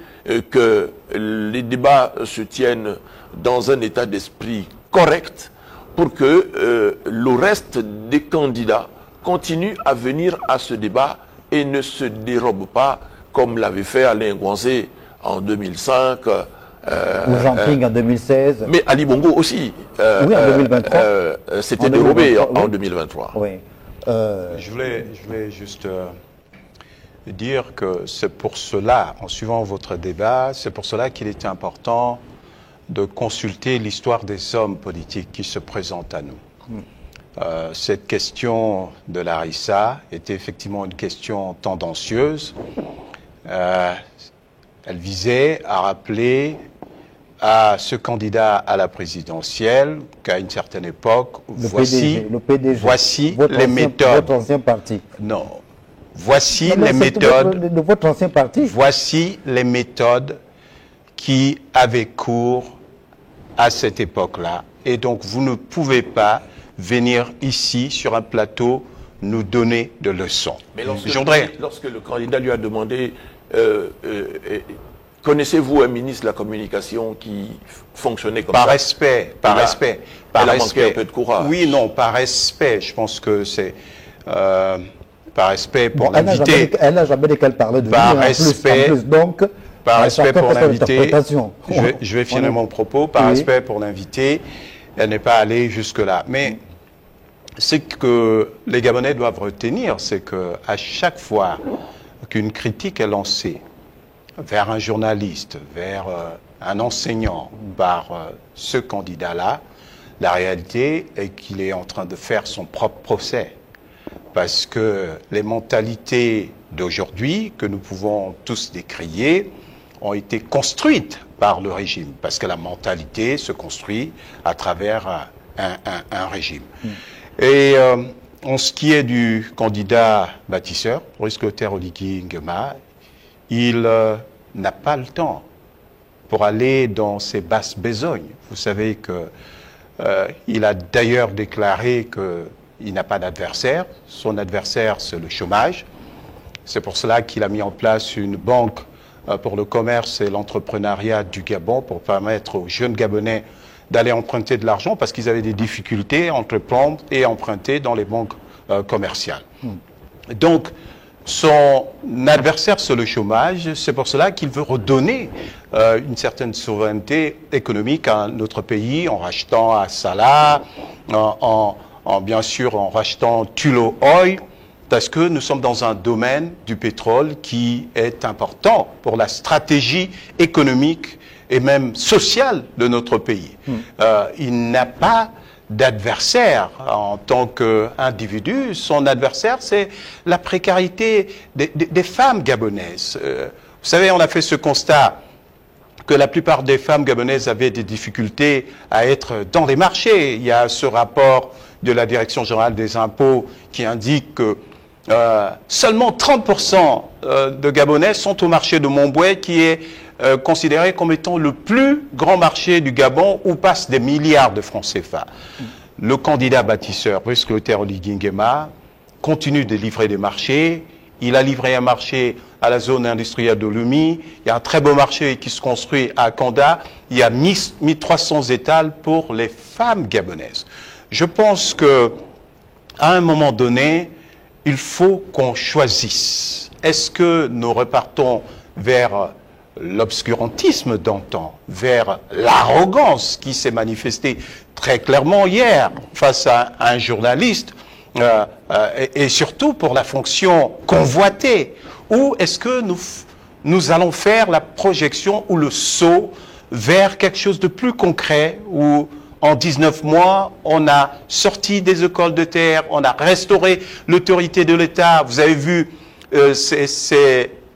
que les débats se tiennent dans un état d'esprit correct pour que le reste des candidats continue à venir à ce débat et ne se dérobe pas comme l'avait fait Alain Guanzé en 2005. Ou Jean Ping en 2016. Mais Ali Bongo aussi. Oui, en 2023. C'était dérobé en 2023. Oui. Je voulais juste dire que c'est pour cela, en suivant votre débat, c'est pour cela qu'il était important de consulter l'histoire des hommes politiques qui se présentent à nous. Cette question de Larissa était effectivement une question tendancieuse. Elle visait à rappeler à ce candidat à la présidentielle qu'à une certaine époque, voici les méthodes. Votre ancien parti. Non. Voici les méthodes. De votre ancien parti. Voici les méthodes qui avaient cours à cette époque-là. Et donc, vous ne pouvez pas venir ici, sur un plateau, nous donner de leçons. Mais lorsque le candidat lui a demandé connaissez-vous un ministre de la Communication qui fonctionnait comme ça? Par respect. Elle a manqué un peu de courage. Oui, non, par respect. Je pense que c'est par respect pour l'invité. Elle n'a jamais dit qu'elle parlait de par lui, respect, en plus, donc, par respect pour l'invité. Je vais finir mon propos. Par respect pour l'invité, elle n'est pas allée jusque-là. Mais ce que les Gabonais doivent retenir, c'est qu'à chaque fois qu'une critique est lancée vers un journaliste, vers un enseignant, par ce candidat-là, la réalité est qu'il est en train de faire son propre procès. Parce que les mentalités d'aujourd'hui, que nous pouvons tous décrier, ont été construites par le régime. Parce que la mentalité se construit à travers un régime. Et en ce qui est du candidat bâtisseur, Brice Clotaire Oligui Nguema, il n'a pas le temps pour aller dans ces basses besognes. Vous savez qu'il a d'ailleurs déclaré qu'il n'a pas d'adversaire. Son adversaire, c'est le chômage. C'est pour cela qu'il a mis en place une banque pour le commerce et l'entrepreneuriat du Gabon pour permettre aux jeunes Gabonais d'aller emprunter de l'argent parce qu'ils avaient des difficultés à entreprendre et emprunter dans les banques commerciales. Donc, son adversaire, c'est le chômage. C'est pour cela qu'il veut redonner une certaine souveraineté économique à notre pays en rachetant à Salah, bien sûr en rachetant Tullow Oil, parce que nous sommes dans un domaine du pétrole qui est important pour la stratégie économique et même sociale de notre pays. Il n'a pas d'adversaire en tant qu'individu. Son adversaire, c'est la précarité des femmes gabonaises. Vous savez, on a fait ce constat que la plupart des femmes gabonaises avaient des difficultés à être dans les marchés. Il y a ce rapport de la Direction générale des impôts qui indique que seulement 30% de Gabonais sont au marché de Montbouet, qui est considéré comme étant le plus grand marché du Gabon où passent des milliards de francs CFA. Le candidat bâtisseur, Brice Clotaire Oligui Nguema, continue de livrer des marchés. Il a livré un marché à la zone industrielle de Lomé. Il y a un très beau marché qui se construit à Kanda. Il y a 1300 étals pour les femmes gabonaises. Je pense que à un moment donné, il faut qu'on choisisse. Est-ce que nous repartons vers l'obscurantisme d'antan, vers l'arrogance qui s'est manifestée très clairement hier face à un journaliste, et surtout pour la fonction convoitée, ou est-ce que nous allons faire la projection ou le saut vers quelque chose de plus concret, où en 19 mois, on a sorti des écoles de terre, on a restauré l'autorité de l'État. Vous avez vu, je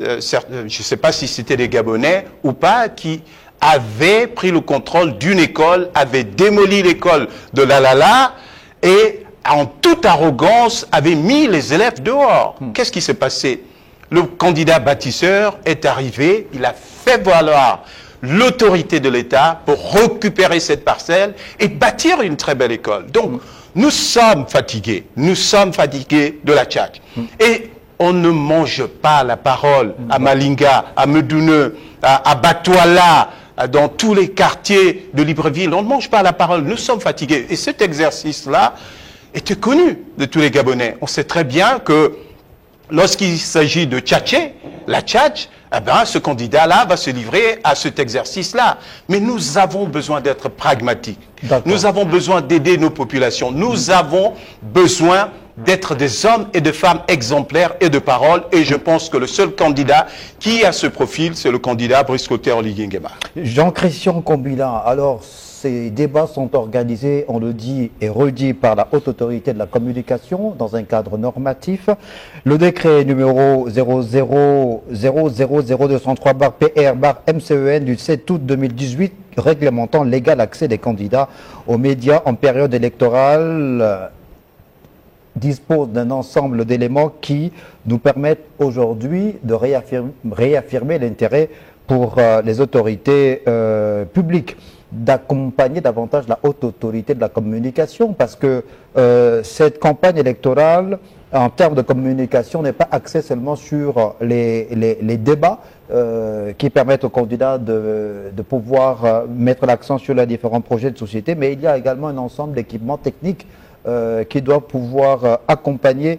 ne sais pas si c'était des Gabonais ou pas, qui avaient pris le contrôle d'une école, avaient démoli l'école de Lalala et en toute arrogance avaient mis les élèves dehors. Qu'est-ce qui s'est passé? Le candidat bâtisseur est arrivé, il a fait valoir l'autorité de l'État pour récupérer cette parcelle et bâtir une très belle école. Donc, nous sommes fatigués de la Tchad. Et on ne mange pas la parole à Malinga, à Medoune, à Batouala, dans tous les quartiers de Libreville. On ne mange pas la parole, nous sommes fatigués. Et cet exercice-là était connu de tous les Gabonais. On sait très bien que lorsqu'il s'agit de tchatcher, la tchatch, eh ben, ce candidat-là va se livrer à cet exercice-là. Mais nous avons besoin d'être pragmatiques. Nous avons besoin d'aider nos populations. Nous avons besoin d'être des hommes et des femmes exemplaires et de parole. Et je pense que le seul candidat qui a ce profil, c'est le candidat Brice Clotaire Oligui Nguema. Jean-Christian Combila, alors ces débats sont organisés, on le dit et redit, par la Haute Autorité de la Communication dans un cadre normatif. Le décret numéro 0000203-PR-MCEN du 7 août 2018 réglementant l'égal accès des candidats aux médias en période électorale dispose d'un ensemble d'éléments qui nous permettent aujourd'hui de réaffirmer l'intérêt pour les autorités publiques d'accompagner davantage la Haute Autorité de la Communication, parce que cette campagne électorale, en termes de communication, n'est pas axée seulement sur les débats qui permettent aux candidats de pouvoir mettre l'accent sur les différents projets de société, mais il y a également un ensemble d'équipements techniques qui doit pouvoir accompagner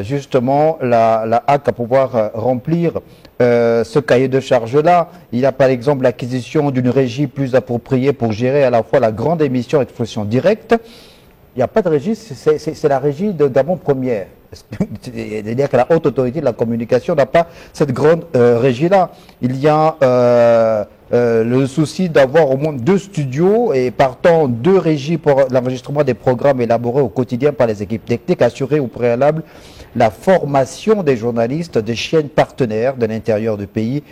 justement la HAC à pouvoir remplir ce cahier de charges-là. Il y a par exemple l'acquisition d'une régie plus appropriée pour gérer à la fois la grande émission et l'expression directe. Il n'y a pas de régie, c'est la régie de Gabon Première. C'est-à-dire que la Haute Autorité de la Communication n'a pas cette grande régie-là. Il y a le souci d'avoir au moins 2 studios et partant 2 régies pour l'enregistrement des programmes élaborés au quotidien par les équipes techniques, assurer au préalable la formation des journalistes des chaînes partenaires de l'intérieur du pays,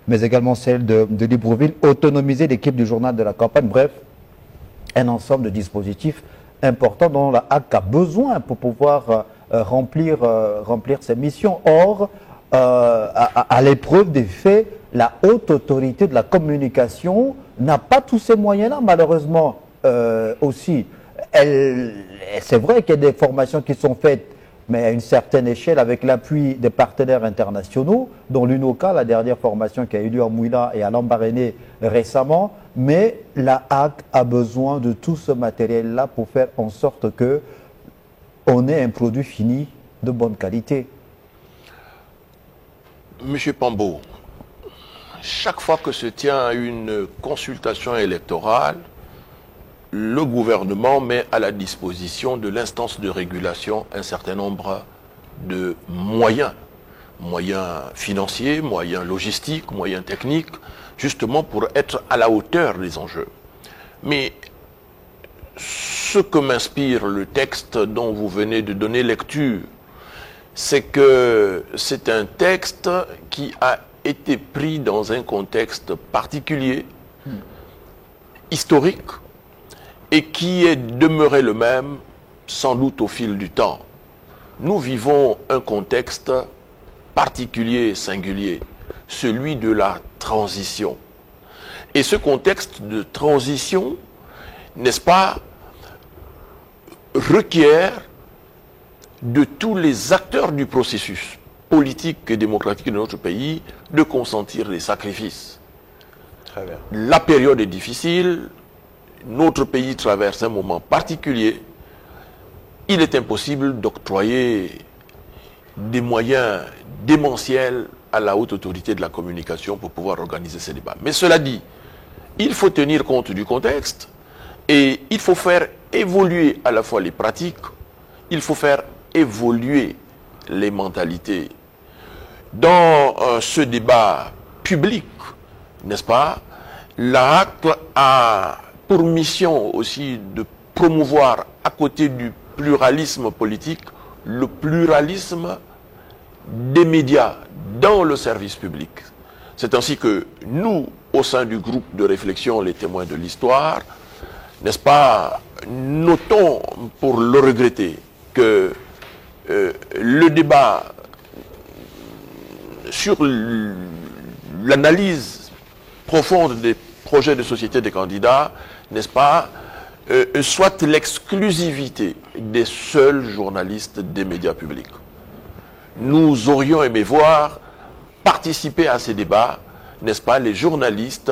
mais également celle de Libreville, autonomiser l'équipe du journal de la campagne, bref, un ensemble de dispositifs importants dont la HAC a besoin pour pouvoir remplir ses missions. Or, à l'épreuve des faits, la Haute Autorité de la Communication n'a pas tous ces moyens-là, malheureusement, aussi. C'est vrai qu'il y a des formations qui sont faites, mais à une certaine échelle, avec l'appui des partenaires internationaux, dont l'UNOCA, la dernière formation qui a eu lieu à Mouila et à Lambaréné récemment, mais la HAC a besoin de tout ce matériel-là pour faire en sorte que on ait un produit fini de bonne qualité. Monsieur Pambo, chaque fois que se tient une consultation électorale, le gouvernement met à la disposition de l'instance de régulation un certain nombre de moyens. Moyens financiers, moyens logistiques, moyens techniques, justement pour être à la hauteur des enjeux. Mais ce que m'inspire le texte dont vous venez de donner lecture, c'est que c'est un texte qui a été pris dans un contexte particulier, historique, et qui est demeuré le même, sans doute au fil du temps. Nous vivons un contexte particulier, singulier, celui de la transition. Et ce contexte de transition, n'est-ce pas, requiert de tous les acteurs du processus politique et démocratique de notre pays de consentir des sacrifices. Très bien. La période est difficile, notre pays traverse un moment particulier, il est impossible d'octroyer des moyens démentiels à la Haute Autorité de la Communication pour pouvoir organiser ces débats. Mais cela dit, il faut tenir compte du contexte et il faut faire évoluer à la fois les pratiques, il faut faire évoluer les mentalités. Dans ce débat public, n'est-ce pas, la HAC a pour mission aussi de promouvoir, à côté du pluralisme politique, le pluralisme des médias dans le service public. C'est ainsi que nous, au sein du groupe de réflexion Les Témoins de l'Histoire, n'est-ce pas, notons, pour le regretter, que le débat sur l'analyse profonde des projets de société des candidats, n'est-ce pas, soit l'exclusivité des seuls journalistes des médias publics. Nous aurions aimé voir participer à ces débats, n'est-ce pas, les journalistes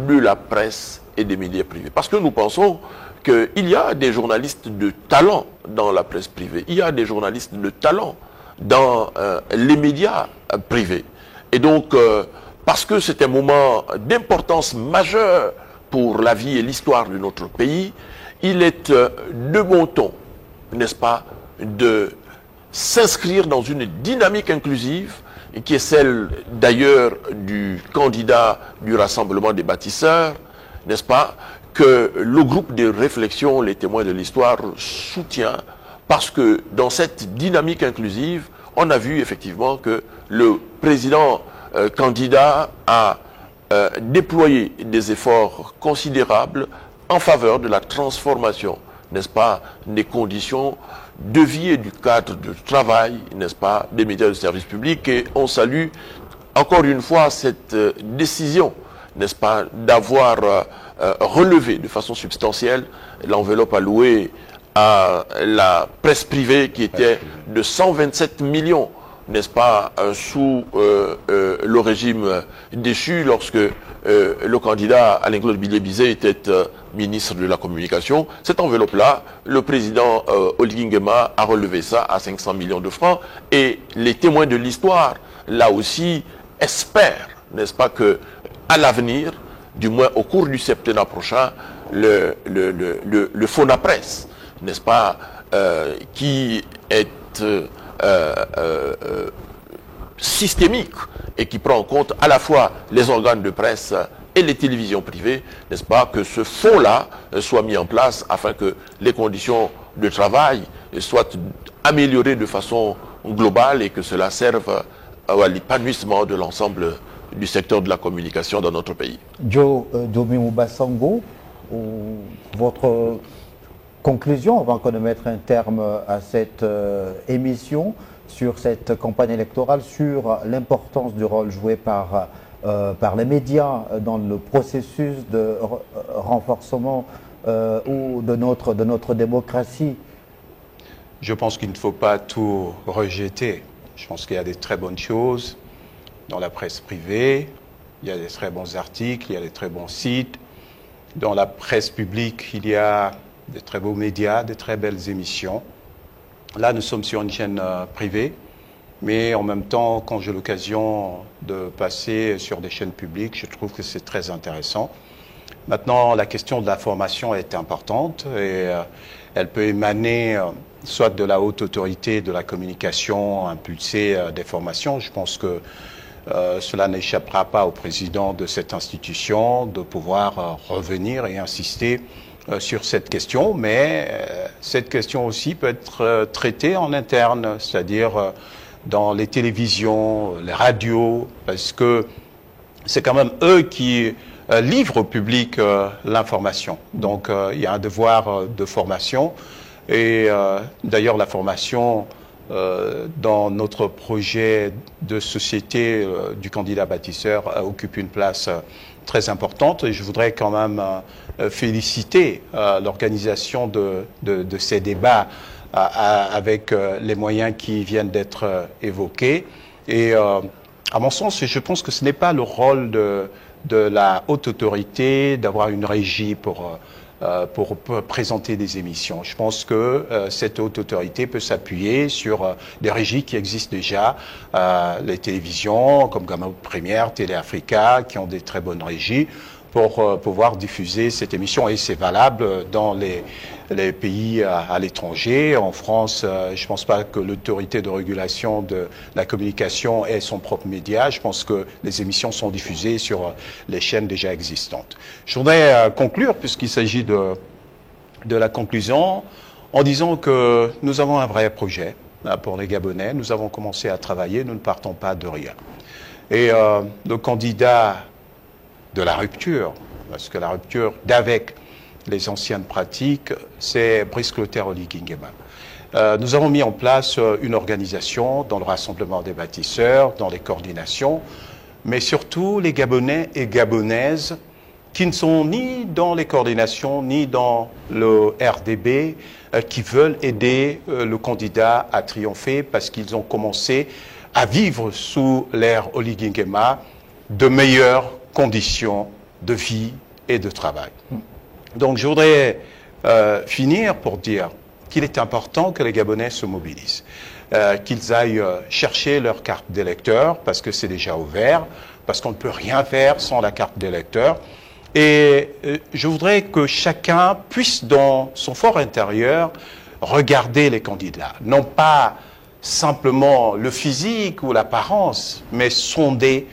de la presse et des médias privés. Parce que nous pensons qu'il y a des journalistes de talent dans la presse privée, il y a des journalistes de talent dans les médias privés. Et donc, parce que c'est un moment d'importance majeure pour la vie et l'histoire de notre pays, il est de bon ton, n'est-ce pas, de s'inscrire dans une dynamique inclusive qui est celle d'ailleurs du candidat du Rassemblement des bâtisseurs, n'est-ce pas, que le groupe de réflexion, les témoins de l'histoire, soutient, parce que dans cette dynamique inclusive, on a vu effectivement que le président candidat a déployé des efforts considérables en faveur de la transformation, n'est-ce pas, des conditions de vie et du cadre de travail, n'est-ce pas, des médias de service public. Et on salue encore une fois cette décision, n'est-ce pas, d'avoir relevé de façon substantielle l'enveloppe allouée à la presse privée qui était de 127 millions, n'est-ce pas, sous le régime déchu lorsque le candidat Alain-Claude Billet-Bizet était ministre de la Communication. Cette enveloppe-là, le président Oligui Nguema a relevé ça à 500 millions de francs. Et les témoins de l'histoire, là aussi, espèrent, n'est-ce pas, que à l'avenir, du moins au cours du septennat prochain, le Fonapresse, n'est-ce pas, qui est systémique et qui prend en compte à la fois les organes de presse et les télévisions privées, n'est-ce pas, que ce fonds-là soit mis en place afin que les conditions de travail soient améliorées de façon globale et que cela serve à l'épanouissement de l'ensemble du secteur de la communication dans notre pays. Joe Domimouba Sango, votre conclusion avant qu'on ne mette un terme à cette émission sur cette campagne électorale, sur l'importance du rôle joué par les médias dans le processus de renforcement de notre démocratie. Je pense qu'il ne faut pas tout rejeter. Je pense qu'il y a des très bonnes choses dans la presse privée, il y a des très bons articles, il y a des très bons sites. Dans la presse publique, il y a des très beaux médias, des très belles émissions. Là, nous sommes sur une chaîne privée, mais en même temps, quand j'ai l'occasion de passer sur des chaînes publiques, je trouve que c'est très intéressant. Maintenant, la question de la formation est importante et elle peut émaner soit de la haute autorité de la communication, impulser des formations. Je pense que cela n'échappera pas au président de cette institution de pouvoir revenir et insister sur cette question, mais cette question aussi peut être traitée en interne, c'est-à-dire dans les télévisions, les radios, parce que c'est quand même eux qui livrent au public l'information. Donc il y a un devoir de formation et d'ailleurs la formation dans notre projet de société du candidat bâtisseur occupe une place très importante et je voudrais quand même féliciter l'organisation de ces débats avec les moyens qui viennent d'être évoqués. Et à mon sens, je pense que ce n'est pas le rôle de la haute autorité d'avoir une régie pour présenter des émissions. Je pense que cette haute autorité peut s'appuyer sur des régies qui existent déjà, les télévisions comme Gamma Première, Télé Africa, qui ont des très bonnes régies pour pouvoir diffuser cette émission. Et c'est valable dans les pays à l'étranger. En France, je ne pense pas que l'autorité de régulation de la communication ait son propre média. Je pense que les émissions sont diffusées sur les chaînes déjà existantes. Je voudrais conclure, puisqu'il s'agit de la conclusion, en disant que nous avons un vrai projet pour les Gabonais. Nous avons commencé à travailler, nous ne partons pas de rien. Et le candidat de la rupture, parce que la rupture d'avec les anciennes pratiques, c'est Brice Clotaire Oligui Nguema. Nous avons mis en place une organisation dans le rassemblement des bâtisseurs, dans les coordinations, mais surtout les Gabonais et Gabonaises qui ne sont ni dans les coordinations, ni dans le RDB, qui veulent aider le candidat à triompher parce qu'ils ont commencé à vivre sous l'ère Oligui Nguema de meilleures conditions de vie et de travail. Donc je voudrais finir pour dire qu'il est important que les Gabonais se mobilisent, qu'ils aillent chercher leur carte d'électeur parce que c'est déjà ouvert, parce qu'on ne peut rien faire sans la carte d'électeur. Et je voudrais que chacun puisse, dans son fort intérieur, regarder les candidats. Non pas simplement le physique ou l'apparence, mais sonder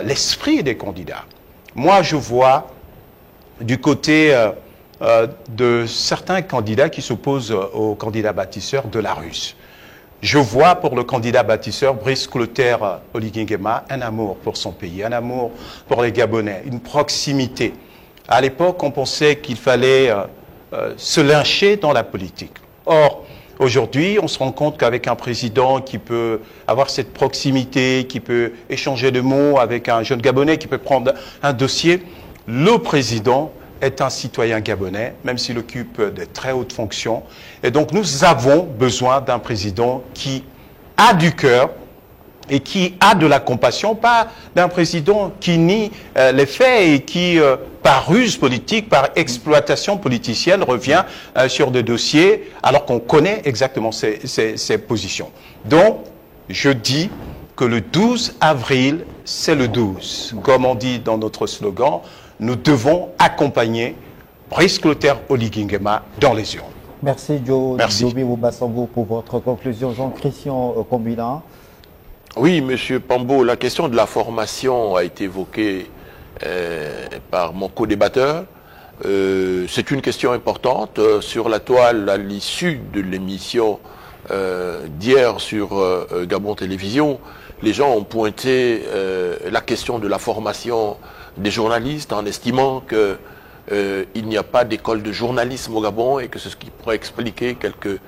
l'esprit des candidats. Moi, je vois du côté de certains candidats qui s'opposent au candidat bâtisseur de la Russe. Je vois pour le candidat bâtisseur Brice Clotaire Oligui Nguema un amour pour son pays, un amour pour les Gabonais, une proximité. À l'époque, on pensait qu'il fallait se lyncher dans la politique. Or, aujourd'hui, on se rend compte qu'avec un président qui peut avoir cette proximité, qui peut échanger de mots avec un jeune Gabonais, qui peut prendre un dossier, le président est un citoyen gabonais, même s'il occupe de très hautes fonctions. Et donc nous avons besoin d'un président qui a du cœur et qui a de la compassion, pas d'un président qui nie les faits et qui, par ruse politique, par exploitation politicienne, revient sur des dossiers alors qu'on connaît exactement ses positions. Donc, je dis que le 12 avril, c'est le 12. Comme on dit dans notre slogan, nous devons accompagner Brice Clotaire Oligui Nguema dans les urnes. Merci Djobi Boubassangou pour votre conclusion. Jean-Christian Kombila. Oui, Monsieur Pambo, la question de la formation a été évoquée par mon co-débatteur. C'est une question importante. Sur la toile, à l'issue de l'émission d'hier sur Gabon Télévision, les gens ont pointé la question de la formation des journalistes en estimant qu'il n'y a pas d'école de journalisme au Gabon et que c'est ce qui pourrait expliquer quelques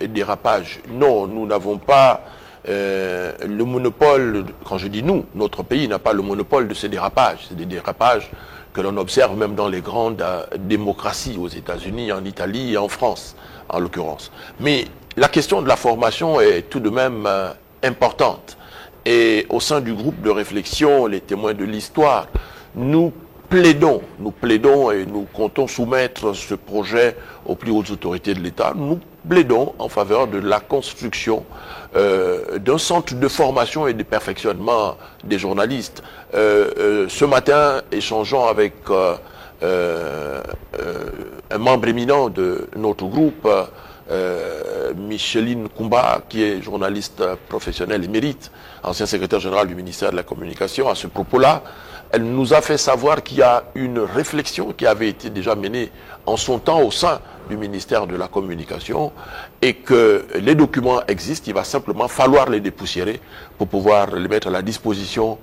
dérapages. Non, nous n'avons pas le monopole, quand je dis nous, notre pays n'a pas le monopole de ces dérapages. C'est des dérapages que l'on observe même dans les grandes démocraties, aux États-Unis, en Italie et en France, en l'occurrence. Mais la question de la formation est tout de même importante. Et au sein du groupe de réflexion, les témoins de l'histoire, nous plaidons et nous comptons soumettre ce projet aux plus hautes autorités de l'État. Nous plaidons en faveur de la construction d'un centre de formation et de perfectionnement des journalistes. Ce matin, échangeant avec un membre éminent de notre groupe, Micheline Koumba, qui est journaliste professionnelle émérite, ancien secrétaire général du ministère de la Communication, à ce propos-là, elle nous a fait savoir qu'il y a une réflexion qui avait été déjà menée en son temps au sein du ministère de la Communication et que les documents existent, il va simplement falloir les dépoussiérer pour pouvoir les mettre à la disposition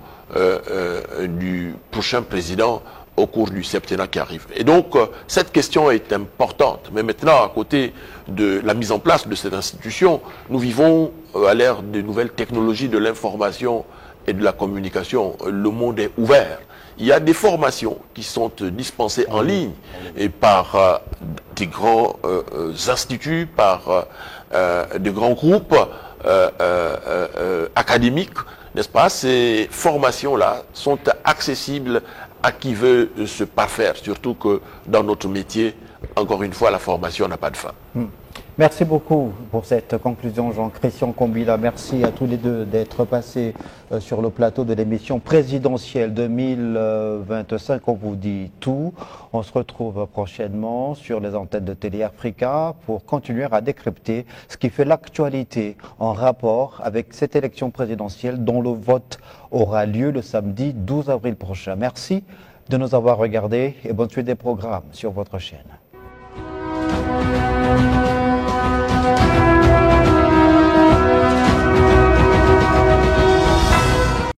du prochain président au cours du septennat qui arrive. Et donc, cette question est importante. Mais maintenant, à côté de la mise en place de cette institution, nous vivons à l'ère des nouvelles technologies de l'information et de la communication. Le monde est ouvert. Il y a des formations qui sont dispensées en ligne et par des grands instituts, par des grands groupes académiques, n'est-ce pas? Ces formations-là sont accessibles à qui veut se parfaire, surtout que dans notre métier, encore une fois, la formation n'a pas de fin. Merci beaucoup pour cette conclusion, Jean-Christian Kombila. Merci à tous les deux d'être passés sur le plateau de l'émission présidentielle 2025. On vous dit tout. On se retrouve prochainement sur les antennes de Télé Africa pour continuer à décrypter ce qui fait l'actualité en rapport avec cette élection présidentielle dont le vote aura lieu le samedi 12 avril prochain. Merci de nous avoir regardés et bonne suite des programmes sur votre chaîne.